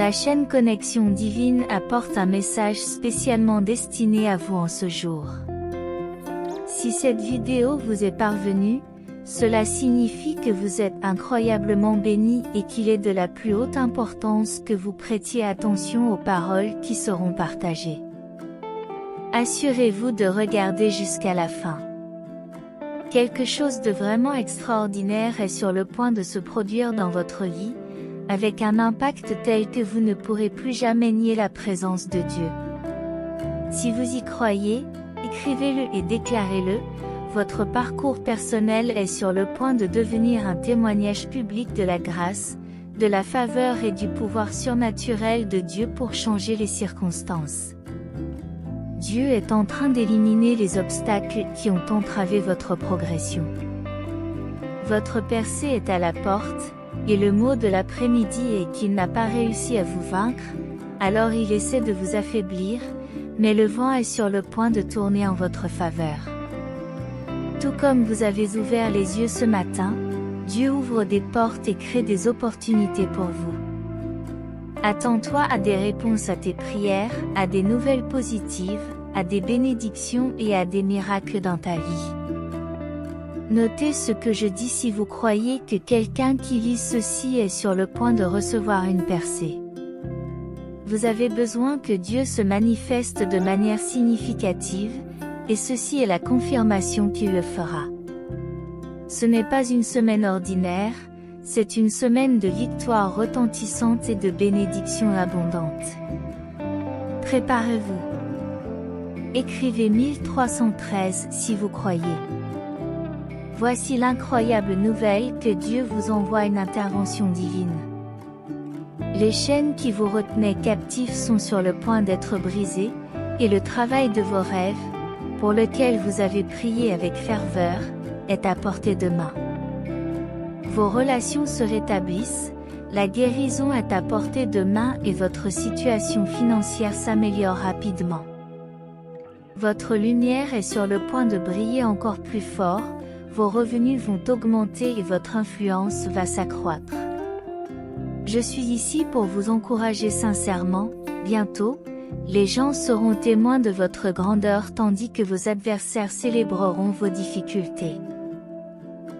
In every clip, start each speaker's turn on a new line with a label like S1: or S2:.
S1: La chaîne Connexion Divine apporte un message spécialement destiné à vous en ce jour. Si cette vidéo vous est parvenue, cela signifie que vous êtes incroyablement béni et qu'il est de la plus haute importance que vous prêtiez attention aux paroles qui seront partagées. Assurez-vous de regarder jusqu'à la fin. Quelque chose de vraiment extraordinaire est sur le point de se produire dans votre vie, avec un impact tel que vous ne pourrez plus jamais nier la présence de Dieu. Si vous y croyez, écrivez-le et déclarez-le, votre parcours personnel est sur le point de devenir un témoignage public de la grâce, de la faveur et du pouvoir surnaturel de Dieu pour changer les circonstances. Dieu est en train d'éliminer les obstacles qui ont entravé votre progression. Votre percée est à la porte, et le mot de l'après-midi est qu'il n'a pas réussi à vous vaincre, alors il essaie de vous affaiblir, mais le vent est sur le point de tourner en votre faveur. Tout comme vous avez ouvert les yeux ce matin, Dieu ouvre des portes et crée des opportunités pour vous. Attends-toi à des réponses à tes prières, à des nouvelles positives, à des bénédictions et à des miracles dans ta vie. Notez ce que je dis si vous croyez que quelqu'un qui lit ceci est sur le point de recevoir une percée. Vous avez besoin que Dieu se manifeste de manière significative, et ceci est la confirmation qu'il le fera. Ce n'est pas une semaine ordinaire, c'est une semaine de victoires retentissantes et de bénédictions abondantes. Préparez-vous. Écrivez 1313 si vous croyez. Voici l'incroyable nouvelle que Dieu vous envoie une intervention divine. Les chaînes qui vous retenaient captifs sont sur le point d'être brisées, et le travail de vos rêves, pour lequel vous avez prié avec ferveur, est à portée de main. Vos relations se rétablissent, la guérison est à portée de main et votre situation financière s'améliore rapidement. Votre lumière est sur le point de briller encore plus fort, vos revenus vont augmenter et votre influence va s'accroître. Je suis ici pour vous encourager sincèrement, bientôt, les gens seront témoins de votre grandeur tandis que vos adversaires célébreront vos difficultés.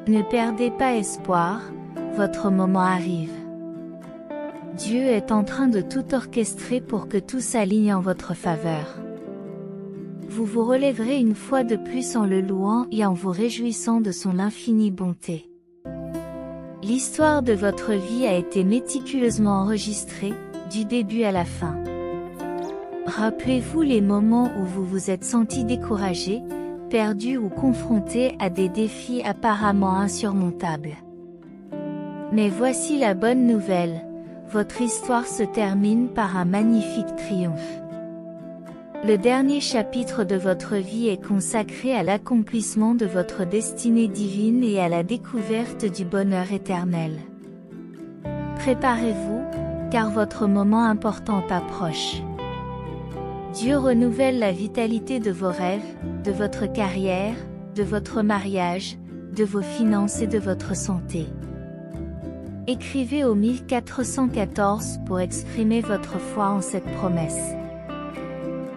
S1: Ne perdez pas espoir, votre moment arrive. Dieu est en train de tout orchestrer pour que tout s'aligne en votre faveur. Vous vous relèverez une fois de plus en le louant et en vous réjouissant de son infinie bonté. L'histoire de votre vie a été méticuleusement enregistrée, du début à la fin. Rappelez-vous les moments où vous vous êtes senti découragé, perdu ou confronté à des défis apparemment insurmontables. Mais voici la bonne nouvelle, votre histoire se termine par un magnifique triomphe. Le dernier chapitre de votre vie est consacré à l'accomplissement de votre destinée divine et à la découverte du bonheur éternel. Préparez-vous, car votre moment important approche. Dieu renouvelle la vitalité de vos rêves, de votre carrière, de votre mariage, de vos finances et de votre santé. Écrivez au 1414 pour exprimer votre foi en cette promesse.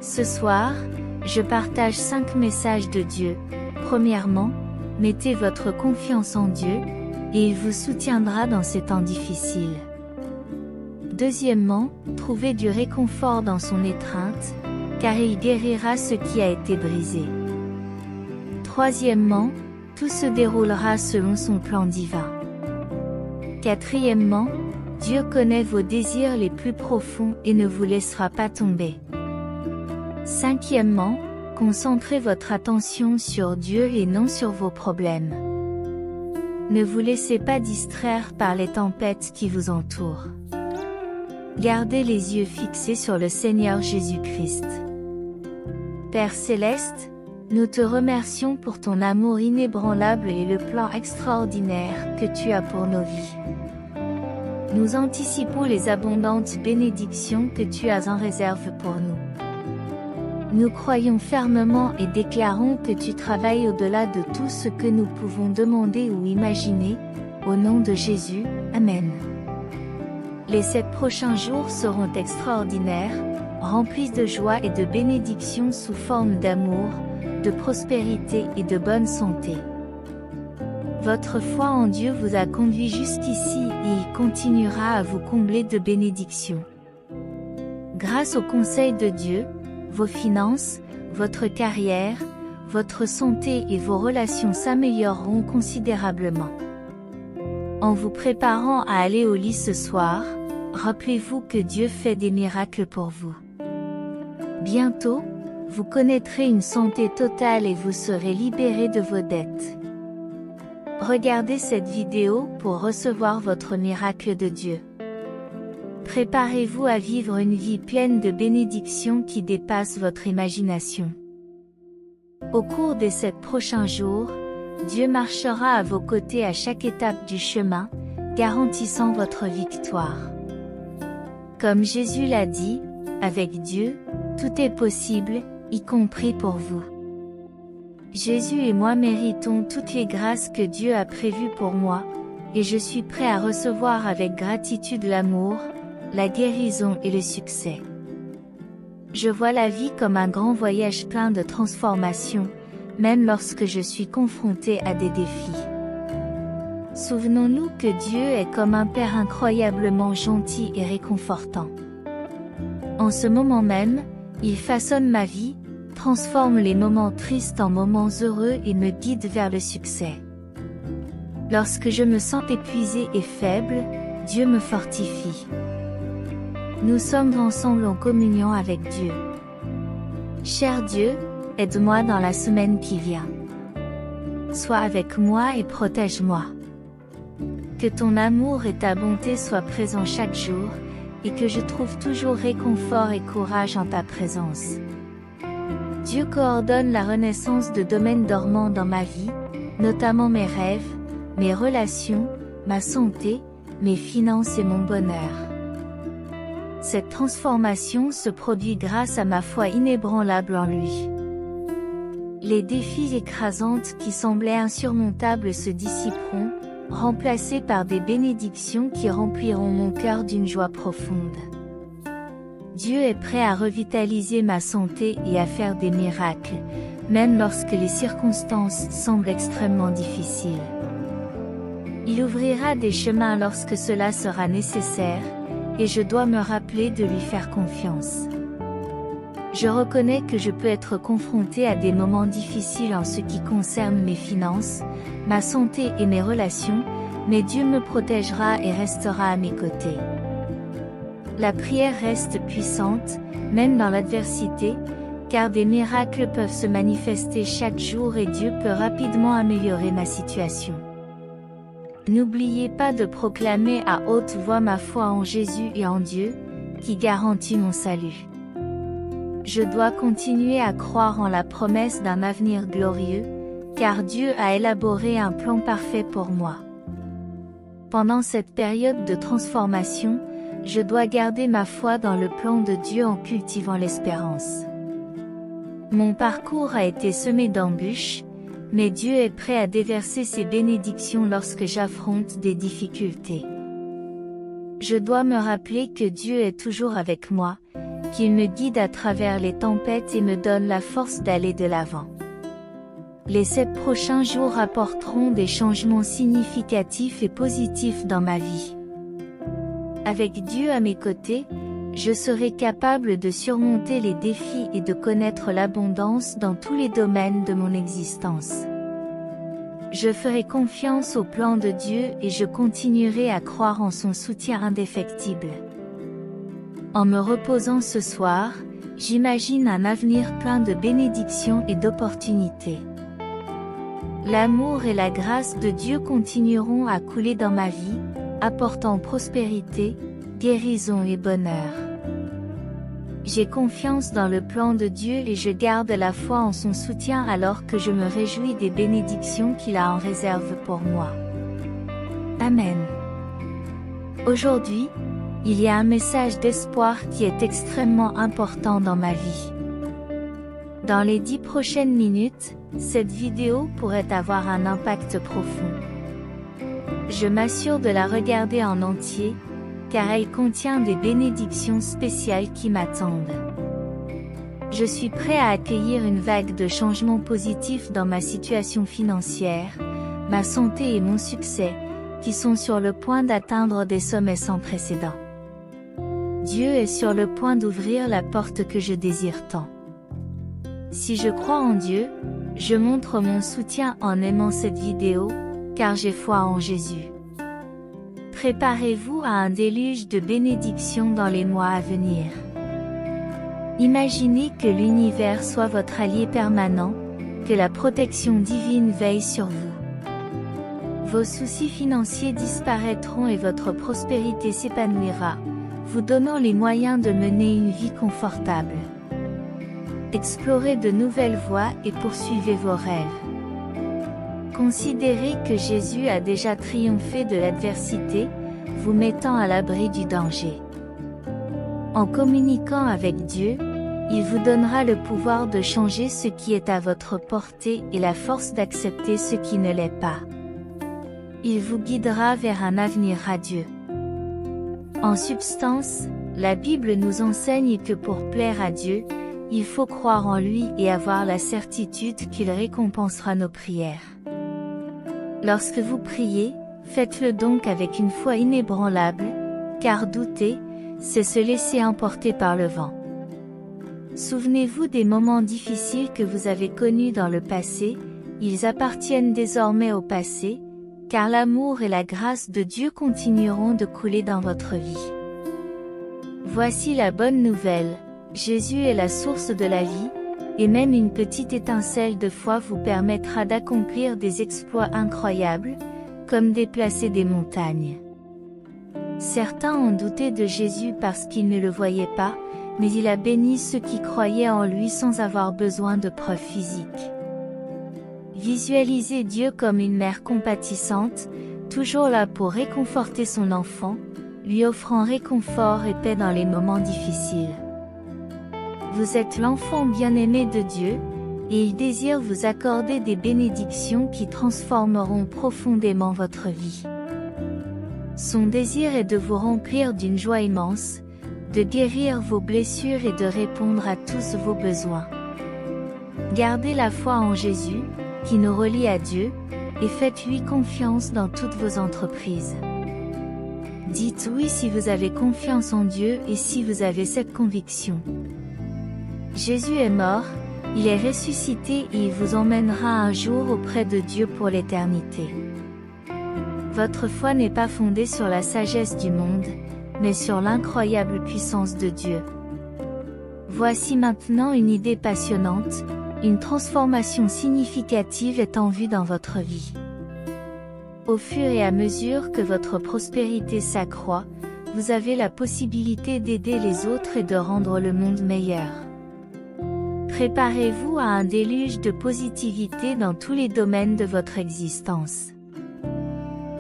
S1: Ce soir, je partage 5 messages de Dieu. Premièrement, mettez votre confiance en Dieu, et il vous soutiendra dans ces temps difficiles. Deuxièmement, trouvez du réconfort dans son étreinte, car il guérira ce qui a été brisé. Troisièmement, tout se déroulera selon son plan divin. Quatrièmement, Dieu connaît vos désirs les plus profonds et ne vous laissera pas tomber. Cinquièmement, concentrez votre attention sur Dieu et non sur vos problèmes. Ne vous laissez pas distraire par les tempêtes qui vous entourent. Gardez les yeux fixés sur le Seigneur Jésus-Christ. Père Céleste, nous te remercions pour ton amour inébranlable et le plan extraordinaire que tu as pour nos vies. Nous anticipons les abondantes bénédictions que tu as en réserve pour nous. Nous croyons fermement et déclarons que tu travailles au-delà de tout ce que nous pouvons demander ou imaginer, au nom de Jésus, Amen. Les 7 prochains jours seront extraordinaires, remplis de joie et de bénédictions sous forme d'amour, de prospérité et de bonne santé. Votre foi en Dieu vous a conduit jusqu'ici et il continuera à vous combler de bénédictions. Grâce au conseil de Dieu, vos finances, votre carrière, votre santé et vos relations s'amélioreront considérablement. En vous préparant à aller au lit ce soir, rappelez-vous que Dieu fait des miracles pour vous. Bientôt, vous connaîtrez une santé totale et vous serez libérés de vos dettes. Regardez cette vidéo pour recevoir votre miracle de Dieu. Préparez-vous à vivre une vie pleine de bénédictions qui dépasse votre imagination. Au cours des 7 prochains jours, Dieu marchera à vos côtés à chaque étape du chemin, garantissant votre victoire. Comme Jésus l'a dit, avec Dieu, tout est possible, y compris pour vous. Jésus et moi méritons toutes les grâces que Dieu a prévues pour moi, et je suis prêt à recevoir avec gratitude l'amour, la guérison et le succès. Je vois la vie comme un grand voyage plein de transformations, même lorsque je suis confronté à des défis. Souvenons-nous que Dieu est comme un Père incroyablement gentil et réconfortant. En ce moment même, il façonne ma vie, transforme les moments tristes en moments heureux et me guide vers le succès. Lorsque je me sens épuisé et faible, Dieu me fortifie. Nous sommes ensemble en communion avec Dieu. Cher Dieu, aide-moi dans la semaine qui vient. Sois avec moi et protège-moi. Que ton amour et ta bonté soient présents chaque jour, et que je trouve toujours réconfort et courage en ta présence. Dieu coordonne la renaissance de domaines dormants dans ma vie, notamment mes rêves, mes relations, ma santé, mes finances et mon bonheur. Cette transformation se produit grâce à ma foi inébranlable en lui. Les défis écrasants qui semblaient insurmontables se dissiperont, remplacés par des bénédictions qui rempliront mon cœur d'une joie profonde. Dieu est prêt à revitaliser ma santé et à faire des miracles, même lorsque les circonstances semblent extrêmement difficiles. Il ouvrira des chemins lorsque cela sera nécessaire, et je dois me rappeler de lui faire confiance. Je reconnais que je peux être confronté à des moments difficiles en ce qui concerne mes finances, ma santé et mes relations, mais Dieu me protégera et restera à mes côtés. La prière reste puissante, même dans l'adversité, car des miracles peuvent se manifester chaque jour et Dieu peut rapidement améliorer ma situation. N'oubliez pas de proclamer à haute voix ma foi en Jésus et en Dieu, qui garantit mon salut. Je dois continuer à croire en la promesse d'un avenir glorieux, car Dieu a élaboré un plan parfait pour moi. Pendant cette période de transformation, je dois garder ma foi dans le plan de Dieu en cultivant l'espérance. Mon parcours a été semé d'embûches, mais Dieu est prêt à déverser ses bénédictions lorsque j'affronte des difficultés. Je dois me rappeler que Dieu est toujours avec moi, qu'il me guide à travers les tempêtes et me donne la force d'aller de l'avant. Les 7 prochains jours apporteront des changements significatifs et positifs dans ma vie. Avec Dieu à mes côtés, je serai capable de surmonter les défis et de connaître l'abondance dans tous les domaines de mon existence. Je ferai confiance au plan de Dieu et je continuerai à croire en son soutien indéfectible. En me reposant ce soir, j'imagine un avenir plein de bénédictions et d'opportunités. L'amour et la grâce de Dieu continueront à couler dans ma vie, apportant prospérité, guérison et bonheur. J'ai confiance dans le plan de Dieu et je garde la foi en son soutien alors que je me réjouis des bénédictions qu'il a en réserve pour moi. Amen. Aujourd'hui, il y a un message d'espoir qui est extrêmement important dans ma vie. Dans les 10 prochaines minutes, cette vidéo pourrait avoir un impact profond. Je m'assure de la regarder en entier, car elle contient des bénédictions spéciales qui m'attendent. Je suis prêt à accueillir une vague de changements positifs dans ma situation financière, ma santé et mon succès, qui sont sur le point d'atteindre des sommets sans précédent. Dieu est sur le point d'ouvrir la porte que je désire tant. Si je crois en Dieu, je montre mon soutien en aimant cette vidéo, car j'ai foi en Jésus. Préparez-vous à un déluge de bénédictions dans les mois à venir. Imaginez que l'univers soit votre allié permanent, que la protection divine veille sur vous. Vos soucis financiers disparaîtront et votre prospérité s'épanouira, vous donnant les moyens de mener une vie confortable. Explorez de nouvelles voies et poursuivez vos rêves. Considérez que Jésus a déjà triomphé de l'adversité, vous mettant à l'abri du danger. En communiquant avec Dieu, il vous donnera le pouvoir de changer ce qui est à votre portée et la force d'accepter ce qui ne l'est pas. Il vous guidera vers un avenir radieux. En substance, la Bible nous enseigne que pour plaire à Dieu, il faut croire en lui et avoir la certitude qu'il récompensera nos prières. Lorsque vous priez, faites-le donc avec une foi inébranlable, car douter, c'est se laisser emporter par le vent. Souvenez-vous des moments difficiles que vous avez connus dans le passé, ils appartiennent désormais au passé, car l'amour et la grâce de Dieu continueront de couler dans votre vie. Voici la bonne nouvelle. Jésus est la source de la vie, et même une petite étincelle de foi vous permettra d'accomplir des exploits incroyables, comme déplacer des montagnes. Certains ont douté de Jésus parce qu'ils ne le voyaient pas, mais il a béni ceux qui croyaient en lui sans avoir besoin de preuves physiques. Visualisez Dieu comme une mère compatissante, toujours là pour réconforter son enfant, lui offrant réconfort et paix dans les moments difficiles. Vous êtes l'enfant bien-aimé de Dieu, et il désire vous accorder des bénédictions qui transformeront profondément votre vie. Son désir est de vous remplir d'une joie immense, de guérir vos blessures et de répondre à tous vos besoins. Gardez la foi en Jésus, qui nous relie à Dieu, et faites-lui confiance dans toutes vos entreprises. Dites oui si vous avez confiance en Dieu et si vous avez cette conviction. Jésus est mort, il est ressuscité et il vous emmènera un jour auprès de Dieu pour l'éternité. Votre foi n'est pas fondée sur la sagesse du monde, mais sur l'incroyable puissance de Dieu. Voici maintenant une idée passionnante, une transformation significative est en vue dans votre vie. Au fur et à mesure que votre prospérité s'accroît, vous avez la possibilité d'aider les autres et de rendre le monde meilleur. Préparez-vous à un déluge de positivité dans tous les domaines de votre existence.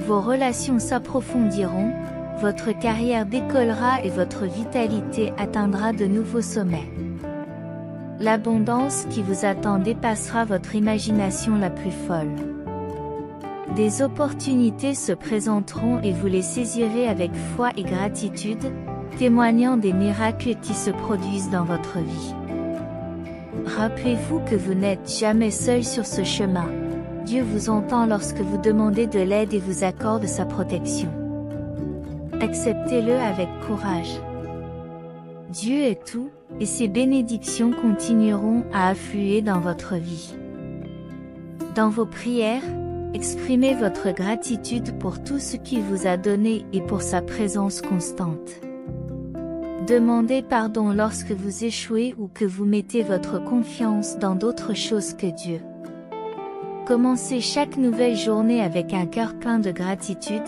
S1: Vos relations s'approfondiront, votre carrière décollera et votre vitalité atteindra de nouveaux sommets. L'abondance qui vous attend dépassera votre imagination la plus folle. Des opportunités se présenteront et vous les saisirez avec foi et gratitude, témoignant des miracles qui se produisent dans votre vie. Rappelez-vous que vous n'êtes jamais seul sur ce chemin. Dieu vous entend lorsque vous demandez de l'aide et vous accorde sa protection. Acceptez-le avec courage. Dieu est tout, et ses bénédictions continueront à affluer dans votre vie. Dans vos prières, exprimez votre gratitude pour tout ce qu'il vous a donné et pour sa présence constante. Demandez pardon lorsque vous échouez ou que vous mettez votre confiance dans d'autres choses que Dieu. Commencez chaque nouvelle journée avec un cœur plein de gratitude,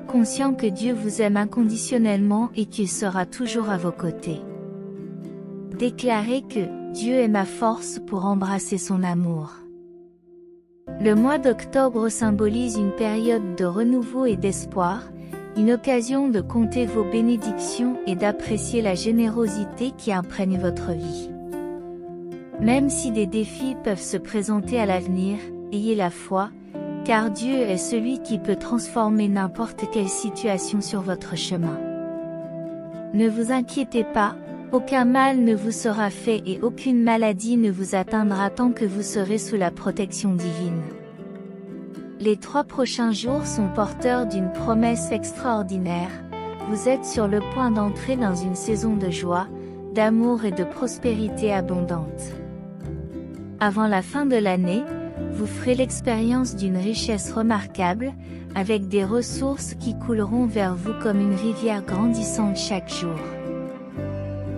S1: conscient que Dieu vous aime inconditionnellement et qu'il sera toujours à vos côtés. Déclarez que Dieu est ma force pour embrasser son amour. Le mois d'octobre symbolise une période de renouveau et d'espoir, une occasion de compter vos bénédictions et d'apprécier la générosité qui imprègne votre vie. Même si des défis peuvent se présenter à l'avenir, ayez la foi, car Dieu est celui qui peut transformer n'importe quelle situation sur votre chemin. Ne vous inquiétez pas, aucun mal ne vous sera fait et aucune maladie ne vous atteindra tant que vous serez sous la protection divine. Les 3 prochains jours sont porteurs d'une promesse extraordinaire. Vous êtes sur le point d'entrer dans une saison de joie, d'amour et de prospérité abondante. Avant la fin de l'année, vous ferez l'expérience d'une richesse remarquable, avec des ressources qui couleront vers vous comme une rivière grandissante chaque jour.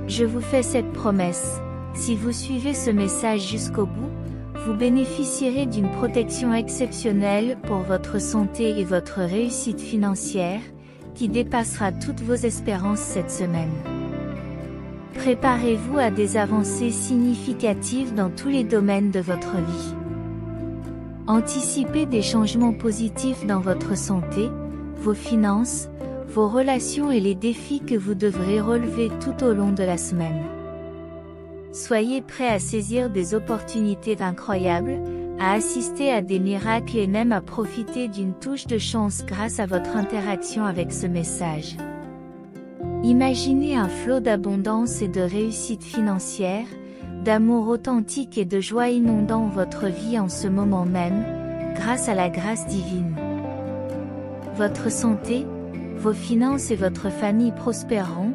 S1: Je vous fais cette promesse, si vous suivez ce message jusqu'au bout, vous bénéficierez d'une protection exceptionnelle pour votre santé et votre réussite financière, qui dépassera toutes vos espérances cette semaine. Préparez-vous à des avancées significatives dans tous les domaines de votre vie. Anticipez des changements positifs dans votre santé, vos finances, vos relations et les défis que vous devrez relever tout au long de la semaine. Soyez prêts à saisir des opportunités incroyables, à assister à des miracles et même à profiter d'une touche de chance grâce à votre interaction avec ce message. Imaginez un flot d'abondance et de réussite financière, d'amour authentique et de joie inondant votre vie en ce moment même, grâce à la grâce divine. Votre santé, vos finances et votre famille prospéreront,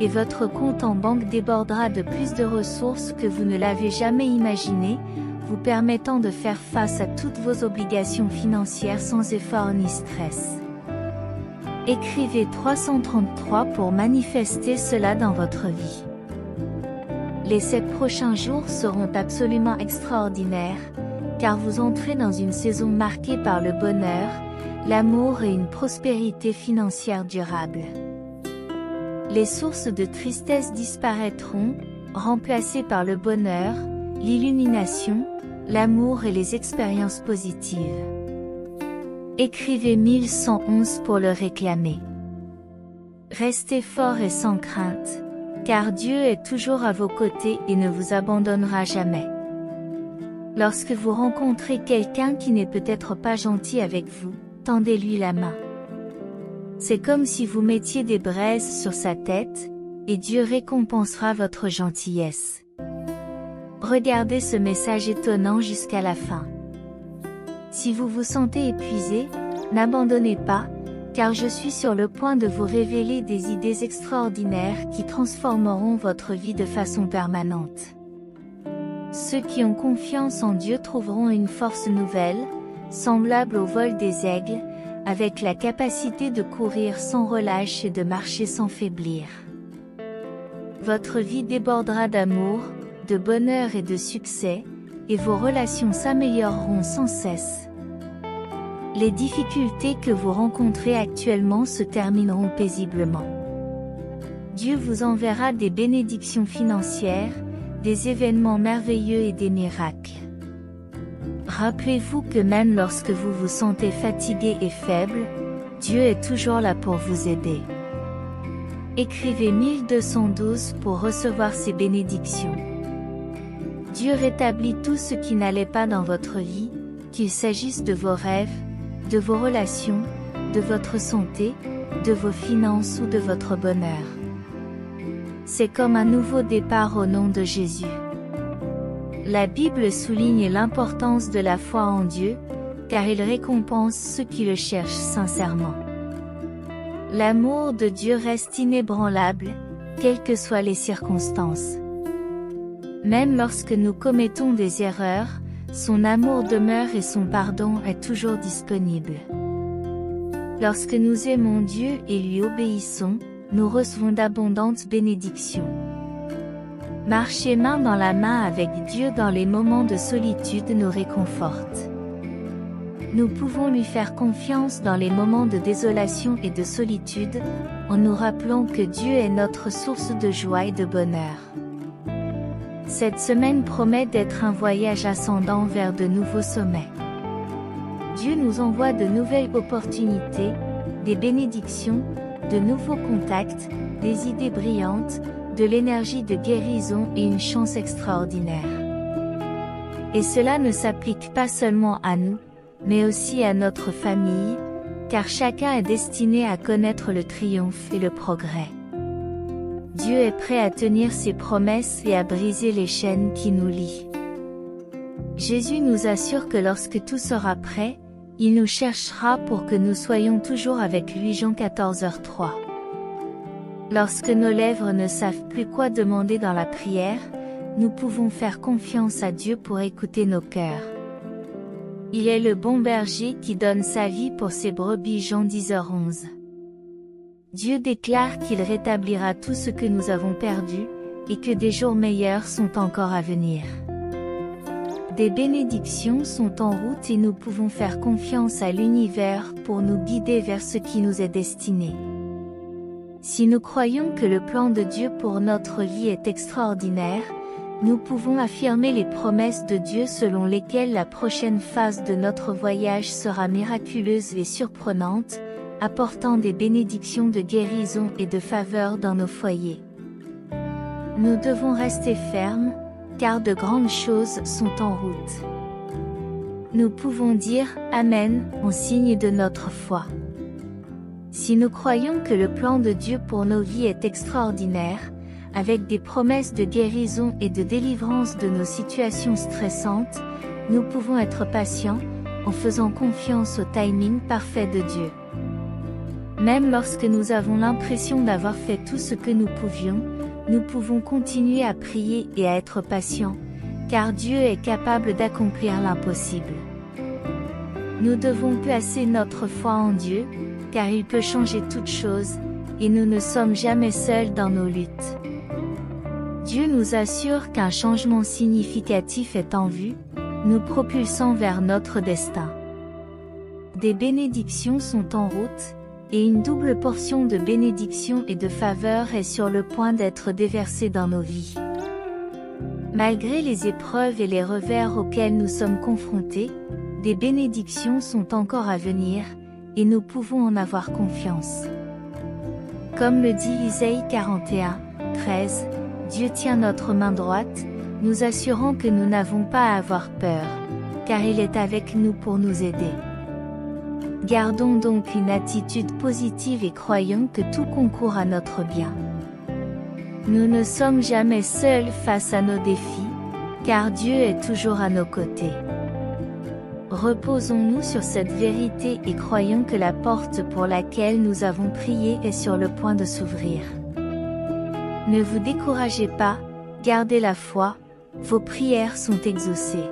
S1: et votre compte en banque débordera de plus de ressources que vous ne l'avez jamais imaginé, vous permettant de faire face à toutes vos obligations financières sans effort ni stress. Écrivez 333 pour manifester cela dans votre vie. Les 7 prochains jours seront absolument extraordinaires, car vous entrez dans une saison marquée par le bonheur, l'amour et une prospérité financière durable. Les sources de tristesse disparaîtront, remplacées par le bonheur, l'illumination, l'amour et les expériences positives. Écrivez 1111 pour le réclamer. Restez forts et sans crainte, car Dieu est toujours à vos côtés et ne vous abandonnera jamais. Lorsque vous rencontrez quelqu'un qui n'est peut-être pas gentil avec vous, tendez-lui la main. C'est comme si vous mettiez des braises sur sa tête, et Dieu récompensera votre gentillesse. Regardez ce message étonnant jusqu'à la fin. Si vous vous sentez épuisé, n'abandonnez pas, car je suis sur le point de vous révéler des idées extraordinaires qui transformeront votre vie de façon permanente. Ceux qui ont confiance en Dieu trouveront une force nouvelle, semblable au vol des aigles, avec la capacité de courir sans relâche et de marcher sans faiblir. Votre vie débordera d'amour, de bonheur et de succès, et vos relations s'amélioreront sans cesse. Les difficultés que vous rencontrez actuellement se termineront paisiblement. Dieu vous enverra des bénédictions financières, des événements merveilleux et des miracles. Rappelez-vous que même lorsque vous vous sentez fatigué et faible, Dieu est toujours là pour vous aider. Écrivez 1212 pour recevoir ces bénédictions. Dieu rétablit tout ce qui n'allait pas dans votre vie, qu'il s'agisse de vos rêves, de vos relations, de votre santé, de vos finances ou de votre bonheur. C'est comme un nouveau départ au nom de Jésus. La Bible souligne l'importance de la foi en Dieu, car il récompense ceux qui le cherchent sincèrement. L'amour de Dieu reste inébranlable, quelles que soient les circonstances. Même lorsque nous commettons des erreurs, son amour demeure et son pardon est toujours disponible. Lorsque nous aimons Dieu et lui obéissons, nous recevons d'abondantes bénédictions. Marcher main dans la main avec Dieu dans les moments de solitude nous réconforte. Nous pouvons lui faire confiance dans les moments de désolation et de solitude, en nous rappelant que Dieu est notre source de joie et de bonheur. Cette semaine promet d'être un voyage ascendant vers de nouveaux sommets. Dieu nous envoie de nouvelles opportunités, des bénédictions, de nouveaux contacts, des idées brillantes, de l'énergie de guérison et une chance extraordinaire. Et cela ne s'applique pas seulement à nous, mais aussi à notre famille, car chacun est destiné à connaître le triomphe et le progrès. Dieu est prêt à tenir ses promesses et à briser les chaînes qui nous lient. Jésus nous assure que lorsque tout sera prêt, il nous cherchera pour que nous soyons toujours avec lui. Jean 14h3. Lorsque nos lèvres ne savent plus quoi demander dans la prière, nous pouvons faire confiance à Dieu pour écouter nos cœurs. Il est le bon berger qui donne sa vie pour ses brebis. Jean 10h11. Dieu déclare qu'il rétablira tout ce que nous avons perdu, et que des jours meilleurs sont encore à venir. Des bénédictions sont en route et nous pouvons faire confiance à l'univers pour nous guider vers ce qui nous est destiné. Si nous croyons que le plan de Dieu pour notre vie est extraordinaire, nous pouvons affirmer les promesses de Dieu selon lesquelles la prochaine phase de notre voyage sera miraculeuse et surprenante, apportant des bénédictions de guérison et de faveur dans nos foyers. Nous devons rester fermes, car de grandes choses sont en route. Nous pouvons dire « Amen » en signe de notre foi. Si nous croyons que le plan de Dieu pour nos vies est extraordinaire, avec des promesses de guérison et de délivrance de nos situations stressantes, nous pouvons être patients, en faisant confiance au timing parfait de Dieu. Même lorsque nous avons l'impression d'avoir fait tout ce que nous pouvions, nous pouvons continuer à prier et à être patients, car Dieu est capable d'accomplir l'impossible. Nous devons placer notre foi en Dieu, car il peut changer toutes choses, et nous ne sommes jamais seuls dans nos luttes. Dieu nous assure qu'un changement significatif est en vue, nous propulsant vers notre destin. Des bénédictions sont en route, et une double portion de bénédiction et de faveur est sur le point d'être déversée dans nos vies. Malgré les épreuves et les revers auxquels nous sommes confrontés, des bénédictions sont encore à venir, et nous pouvons en avoir confiance. Comme le dit Isaïe 41:13, Dieu tient notre main droite, nous assurant que nous n'avons pas à avoir peur, car il est avec nous pour nous aider. Gardons donc une attitude positive et croyons que tout concourt à notre bien. Nous ne sommes jamais seuls face à nos défis, car Dieu est toujours à nos côtés. Reposons-nous sur cette vérité et croyons que la porte pour laquelle nous avons prié est sur le point de s'ouvrir. Ne vous découragez pas, gardez la foi, vos prières sont exaucées.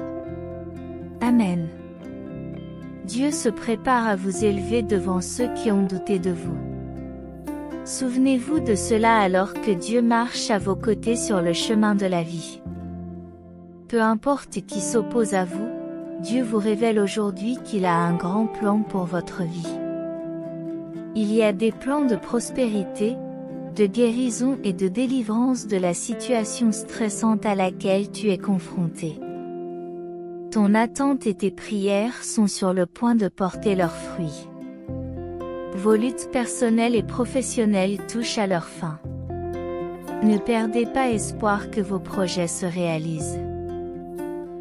S1: Amen. Dieu se prépare à vous élever devant ceux qui ont douté de vous. Souvenez-vous de cela alors que Dieu marche à vos côtés sur le chemin de la vie. Peu importe qui s'oppose à vous, Dieu vous révèle aujourd'hui qu'il a un grand plan pour votre vie. Il y a des plans de prospérité, de guérison et de délivrance de la situation stressante à laquelle tu es confronté. Ton attente et tes prières sont sur le point de porter leurs fruits. Vos luttes personnelles et professionnelles touchent à leur fin. Ne perdez pas espoir que vos projets se réalisent.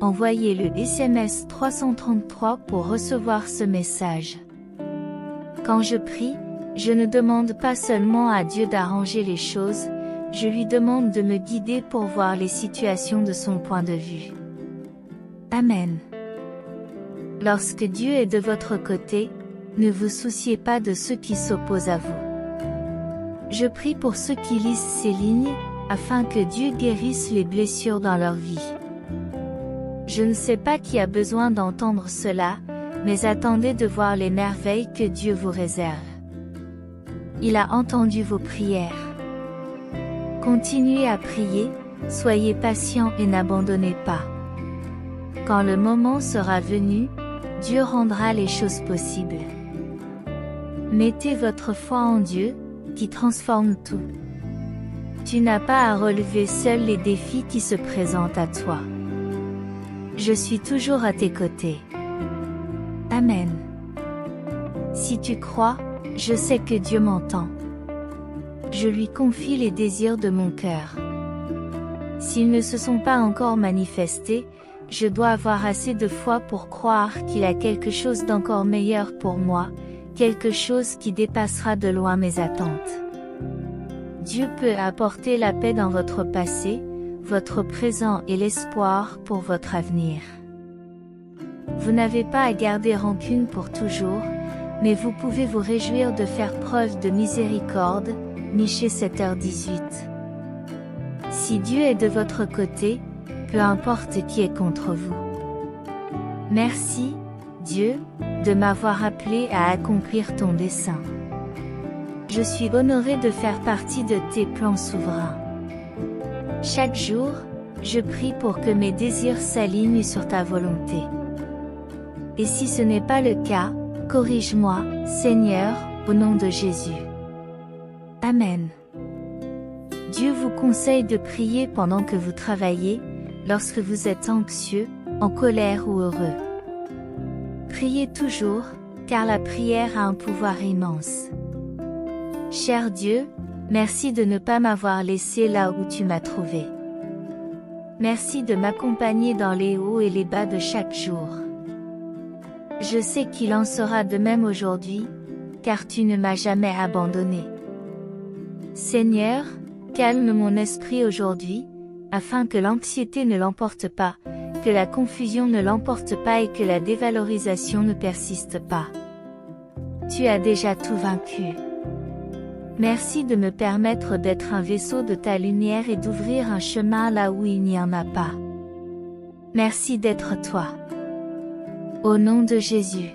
S1: Envoyez le SMS 333 pour recevoir ce message. Quand je prie, je ne demande pas seulement à Dieu d'arranger les choses, je lui demande de me guider pour voir les situations de son point de vue. Amen. Lorsque Dieu est de votre côté, ne vous souciez pas de ceux qui s'opposent à vous. Je prie pour ceux qui lisent ces lignes, afin que Dieu guérisse les blessures dans leur vie. Je ne sais pas qui a besoin d'entendre cela, mais attendez de voir les merveilles que Dieu vous réserve. Il a entendu vos prières. Continuez à prier, soyez patients et n'abandonnez pas. Quand le moment sera venu, Dieu rendra les choses possibles. Mettez votre foi en Dieu, qui transforme tout. Tu n'as pas à relever seul les défis qui se présentent à toi. Je suis toujours à tes côtés. Amen. Si tu crois, je sais que Dieu m'entend. Je lui confie les désirs de mon cœur. S'ils ne se sont pas encore manifestés, je dois avoir assez de foi pour croire qu'il a quelque chose d'encore meilleur pour moi, quelque chose qui dépassera de loin mes attentes. Dieu peut apporter la paix dans votre passé, votre présent et l'espoir pour votre avenir. Vous n'avez pas à garder rancune pour toujours, mais vous pouvez vous réjouir de faire preuve de miséricorde. Michée 7h18. Si Dieu est de votre côté, peu importe qui est contre vous. Merci, Dieu, de m'avoir appelé à accomplir ton dessein. Je suis honoré de faire partie de tes plans souverains. Chaque jour, je prie pour que mes désirs s'alignent sur ta volonté. Et si ce n'est pas le cas, corrige-moi, Seigneur, au nom de Jésus. Amen. Dieu vous conseille de prier pendant que vous travaillez, lorsque vous êtes anxieux, en colère ou heureux. Priez toujours, car la prière a un pouvoir immense. Cher Dieu, merci de ne pas m'avoir laissé là où tu m'as trouvé. Merci de m'accompagner dans les hauts et les bas de chaque jour. Je sais qu'il en sera de même aujourd'hui, car tu ne m'as jamais abandonné. Seigneur, calme mon esprit aujourd'hui, afin que l'anxiété ne l'emporte pas, que la confusion ne l'emporte pas et que la dévalorisation ne persiste pas. Tu as déjà tout vaincu. Merci de me permettre d'être un vaisseau de ta lumière et d'ouvrir un chemin là où il n'y en a pas. Merci d'être toi. Au nom de Jésus.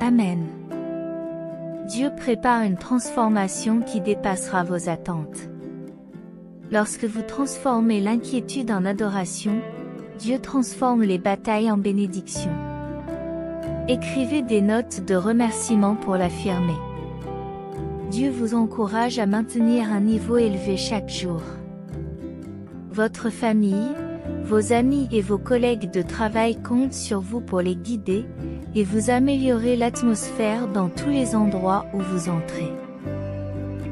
S1: Amen. Dieu prépare une transformation qui dépassera vos attentes. Lorsque vous transformez l'inquiétude en adoration, Dieu transforme les batailles en bénédiction. Écrivez des notes de remerciement pour l'affirmer. Dieu vous encourage à maintenir un niveau élevé chaque jour. Votre famille, vos amis et vos collègues de travail comptent sur vous pour les guider, et vous améliorer l'atmosphère dans tous les endroits où vous entrez.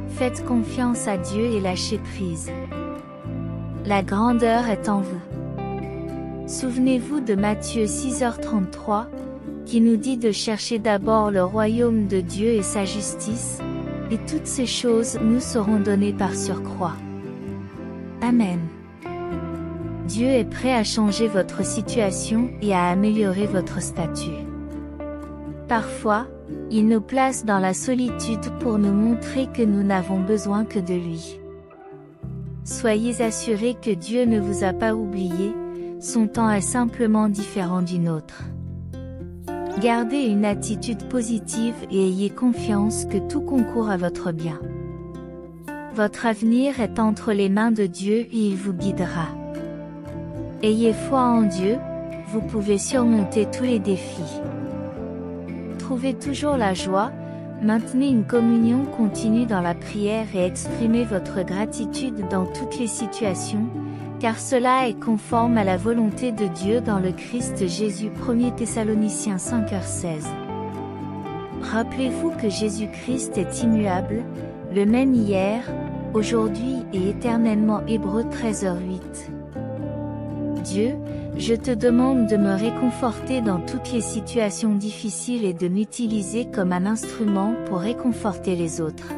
S1: Faites confiance à Dieu et lâchez prise. La grandeur est en vous. Souvenez-vous de Matthieu 6h33, qui nous dit de chercher d'abord le royaume de Dieu et sa justice, et toutes ces choses nous seront données par surcroît. Amen. Dieu est prêt à changer votre situation et à améliorer votre statut. Parfois, il nous place dans la solitude pour nous montrer que nous n'avons besoin que de lui. Soyez assurés que Dieu ne vous a pas oublié, son temps est simplement différent du nôtre. Gardez une attitude positive et ayez confiance que tout concourt à votre bien. Votre avenir est entre les mains de Dieu et il vous guidera. Ayez foi en Dieu, vous pouvez surmonter tous les défis. Trouvez toujours la joie, maintenez une communion continue dans la prière et exprimez votre gratitude dans toutes les situations, car cela est conforme à la volonté de Dieu dans le Christ Jésus. 1 Thessaloniciens 5h16. Rappelez-vous que Jésus-Christ est immuable, le même hier, aujourd'hui et éternellement. Hébreux 13h8. Dieu, je te demande de me réconforter dans toutes les situations difficiles et de m'utiliser comme un instrument pour réconforter les autres.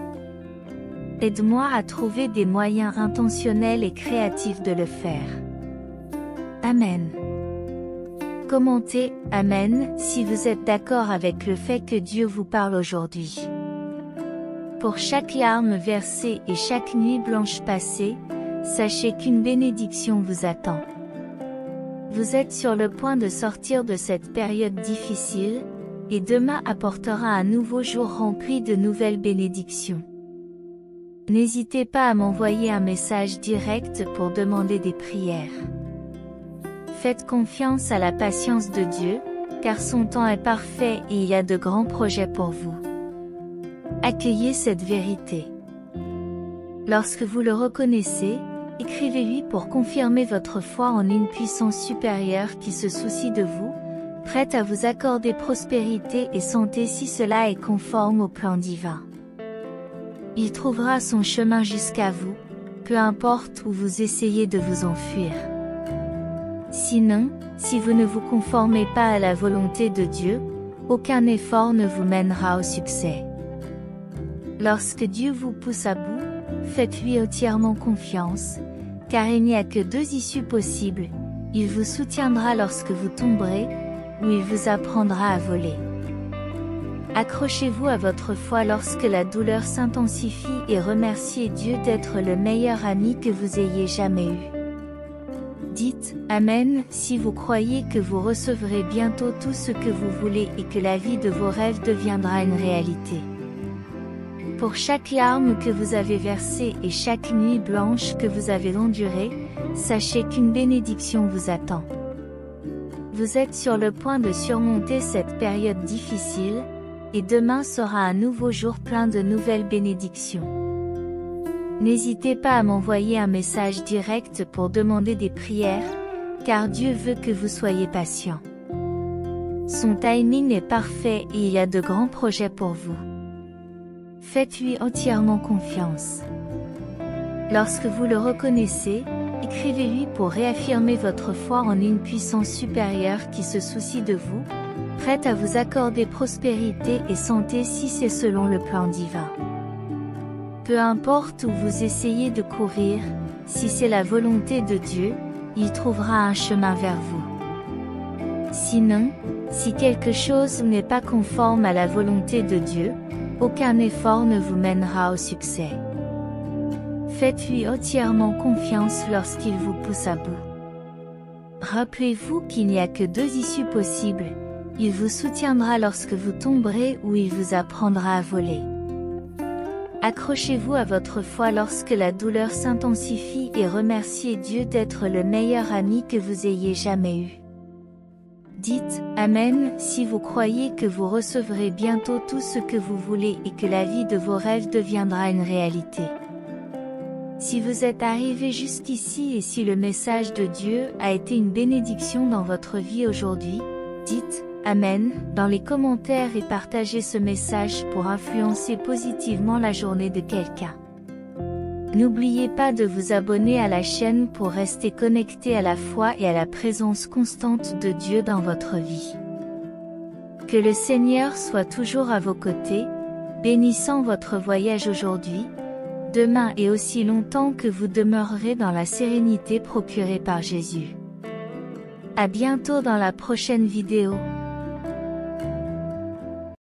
S1: Aide-moi à trouver des moyens intentionnels et créatifs de le faire. Amen. Commentez « Amen » si vous êtes d'accord avec le fait que Dieu vous parle aujourd'hui. Pour chaque larme versée et chaque nuit blanche passée, sachez qu'une bénédiction vous attend. Vous êtes sur le point de sortir de cette période difficile, et demain apportera un nouveau jour rempli de nouvelles bénédictions. N'hésitez pas à m'envoyer un message direct pour demander des prières. Faites confiance à la patience de Dieu, car son temps est parfait et il y a de grands projets pour vous. Accueillez cette vérité. Lorsque vous le reconnaissez, écrivez-lui pour confirmer votre foi en une puissance supérieure qui se soucie de vous, prête à vous accorder prospérité et santé si cela est conforme au plan divin. Il trouvera son chemin jusqu'à vous, peu importe où vous essayez de vous enfuir. Sinon, si vous ne vous conformez pas à la volonté de Dieu, aucun effort ne vous mènera au succès. Lorsque Dieu vous pousse à bout, Faites-lui entièrement confiance, car il n'y a que deux issues possibles. Il vous soutiendra lorsque vous tomberez, ou il vous apprendra à voler. Accrochez-vous à votre foi lorsque la douleur s'intensifie et remerciez Dieu d'être le meilleur ami que vous ayez jamais eu. Dites « Amen » si vous croyez que vous recevrez bientôt tout ce que vous voulez et que la vie de vos rêves deviendra une réalité. Pour chaque larme que vous avez versée et chaque nuit blanche que vous avez endurée, sachez qu'une bénédiction vous attend. Vous êtes sur le point de surmonter cette période difficile, et demain sera un nouveau jour plein de nouvelles bénédictions. N'hésitez pas à m'envoyer un message direct pour demander des prières, car Dieu veut que vous soyez patient. Son timing est parfait et il y a de grands projets pour vous. Faites-lui entièrement confiance. Lorsque vous le reconnaissez, écrivez-lui pour réaffirmer votre foi en une puissance supérieure qui se soucie de vous, prête à vous accorder prospérité et santé si c'est selon le plan divin. Peu importe où vous essayez de courir, si c'est la volonté de Dieu, il trouvera un chemin vers vous. Sinon, si quelque chose n'est pas conforme à la volonté de Dieu, aucun effort ne vous mènera au succès. Faites-lui entièrement confiance lorsqu'il vous pousse à bout. Rappelez-vous qu'il n'y a que deux issues possibles. Il vous soutiendra lorsque vous tomberez ou il vous apprendra à voler. Accrochez-vous à votre foi lorsque la douleur s'intensifie et remerciez Dieu d'être le meilleur ami que vous ayez jamais eu. Dites « Amen » si vous croyez que vous recevrez bientôt tout ce que vous voulez et que la vie de vos rêves deviendra une réalité. Si vous êtes arrivé jusqu'ici et si le message de Dieu a été une bénédiction dans votre vie aujourd'hui, dites « Amen » dans les commentaires et partagez ce message pour influencer positivement la journée de quelqu'un. N'oubliez pas de vous abonner à la chaîne pour rester connecté à la foi et à la présence constante de Dieu dans votre vie. Que le Seigneur soit toujours à vos côtés, bénissant votre voyage aujourd'hui, demain et aussi longtemps que vous demeurerez dans la sérénité procurée par Jésus. À bientôt dans la prochaine vidéo.